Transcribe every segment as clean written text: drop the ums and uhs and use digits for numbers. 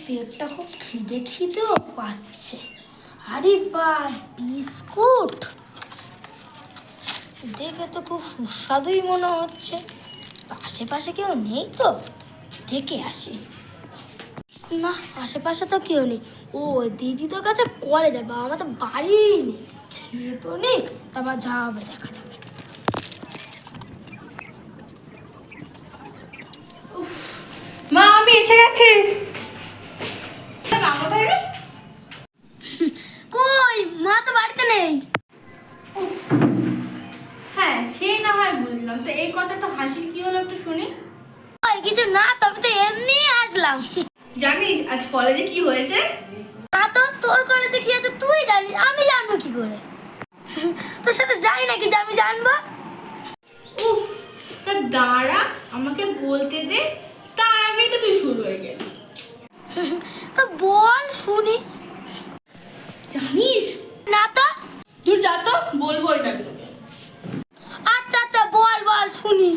পেটটা খুব খিদে খিদেও পাচ্ছে। আরে বা বিস্কুট দেখে তো খুব সুস্বাদুই মনে হচ্ছে। আশেপাশে কেউ নেই তো, দেখে আসি। না, আশেপাশে তো কেউ নেই। ও দিদি তো কাছে কলেজে, বাবা মা তো বাড়ি নেই, খেয়ে তো নেই, তারপর যাবে দেখা যাবে। মা আমি এসে গেছি। মা কোথায় রে? কই, মা তো বাড়িতে নেই। হ্যাঁ সে না হয় বুঝলাম, তো এই কথাটা হাসির কি হলো একটু শুনি। কিছু না, তবে তো এমনি আসলাম। জানিস আজ কলেজে কি হয়েছে? না তো, তোর কলেজে কি আছে তুই জানিস, আমি জানবো কি করে? তোর সাথে যাই নাকি যে আমি জানবো? উফ, তা দাঁড়া আমাকে বলতে দে, তার আগেই তো তুই শুরু হয়ে গেলি। তো বল শুনি। জানিস না তো। তুই যা তো, বলবোই না তোকে। আচ্ছা আচ্ছা বল বল শুনি।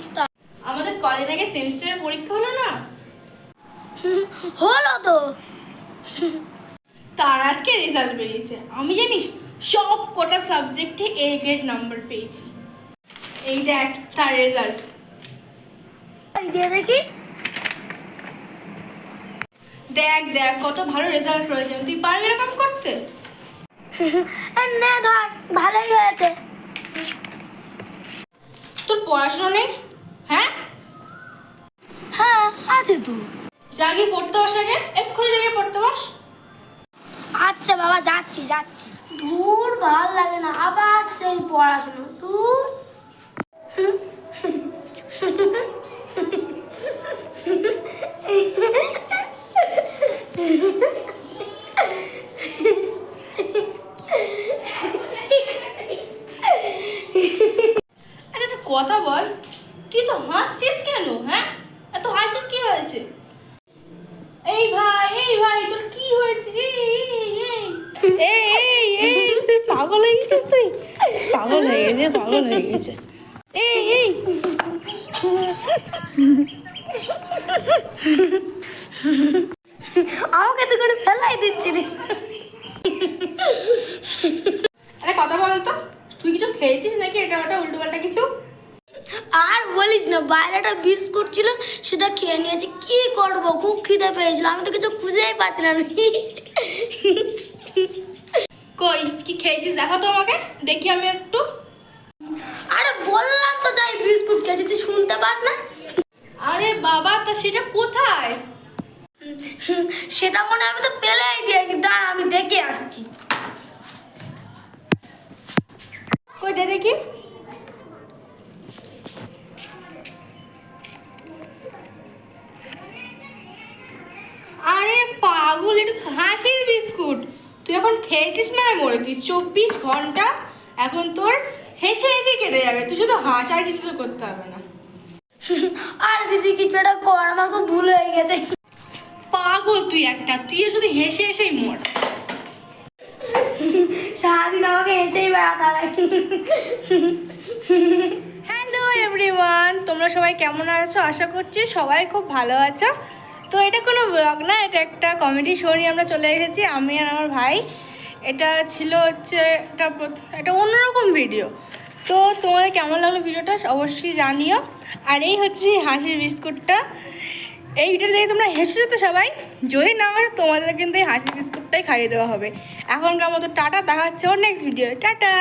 আমাদের কলেজে নাকি সেমিস্টারের পরীক্ষা হলো না? হলো তো। তার আজকে রেজাল্ট বেরিয়েছে। আমি জানিস সব কটা সাবজেক্টে এ গ্রেড নাম্বার পেয়েছি। এই দেখ তার রেজাল্ট। এই দিয়ে দেখি। দেখ দেখ কত ভালো রেজাল্ট রয়েছে, তুই পারবি এরকম করতে? নে ধর, ভালোই হয়েছে। তোর পড়াশোনা নেই? হ্যাঁ হ্যাঁ আছে তো। জাগি পড়তে বস, আগে এক্ষুনি জাগিয়ে পড়তে বস। আচ্ছা বাবা, যাচ্ছি যাচ্ছি। দূর, ভাল লাগে না আবার সেই পড়াশোনা, দূর। আচ্ছা একটা কথা বল, তুই তো হাসছিস কেন? হ্যাঁ এত হাসির কি হয়েছে? এই ভাই তোর কি হয়েছে? তুই পাগল হয়ে গেছিস, তুই পাগল হয়ে গেছে, পাগল হয়ে গেছে। এই আমাকে তো করে ফেলাই দিচ্ছি রে। আরে কথা বল তো, তুই কিছু খেয়েছিস নাকি এটা ওটা উল্টো পাল্টা কিছু? আর বলিস না, বাইরে একটা বিস্কুট ছিল, সেটা খেয়ে নিয়েছি। কি করবো, খুব খিদে পেয়েছিল, আমি তো কিছু খুঁজেই পাচ্ছিলাম না। কই কি খেয়েছিস দেখো তো আমাকে, দেখি আমি একটু। আরে বললাম তো যাই বিস্কুট খেয়েছি, তুই শুনতে পাস না? আরে বাবা তা সেটা কোথায়? সেটা মনে হয় আমি তো ফেলেই দিয়েছি, দাঁড়া আমি দেখে আসছি। কই দে দেখি। আরে পাগল, এটা তো হাসির বিস্কুট। তুই এখন খেয়েছিস মানে মরেছিস। 24 ঘন্টা এখন তোর হেসে হেসে কেটে যাবে। তুই শুধু হাস, আর কিছু তো করতে হবে না। আর দিদি কিছু একটা কর, আমার খুব ভুল হয়ে গেছে। পাগল তুই একটা, তুইও শুধু হেসে হেসেই মর। সারাদিন আমাকে হেসেই বেড়াতে হয়। হ্যালো এভরিওয়ান, তোমরা সবাই কেমন আছো? আশা করছি সবাই খুব ভালো আছো। তো এটা কোনো ব্লগ না, এটা একটা কমেডি শো নিয়ে আমরা চলে এসেছি, আমি আর আমার ভাই। এটা ছিল হচ্ছে একটা অন্যরকম ভিডিও। তো তোমাদের কেমন লাগলো ভিডিওটা অবশ্যই জানিও। আর এই হচ্ছে সেই হাসির বিস্কুটটা। এই ভিডিওটা দেখে তোমরা হেসেছো তো সবাই? যদি না হয় তোমাদের কিন্তু এই হাসির বিস্কুটটাই খাইয়ে দেওয়া হবে। এখনকার মতো টাটা, দেখা হচ্ছে ওর নেক্সট ভিডিও। টাটা।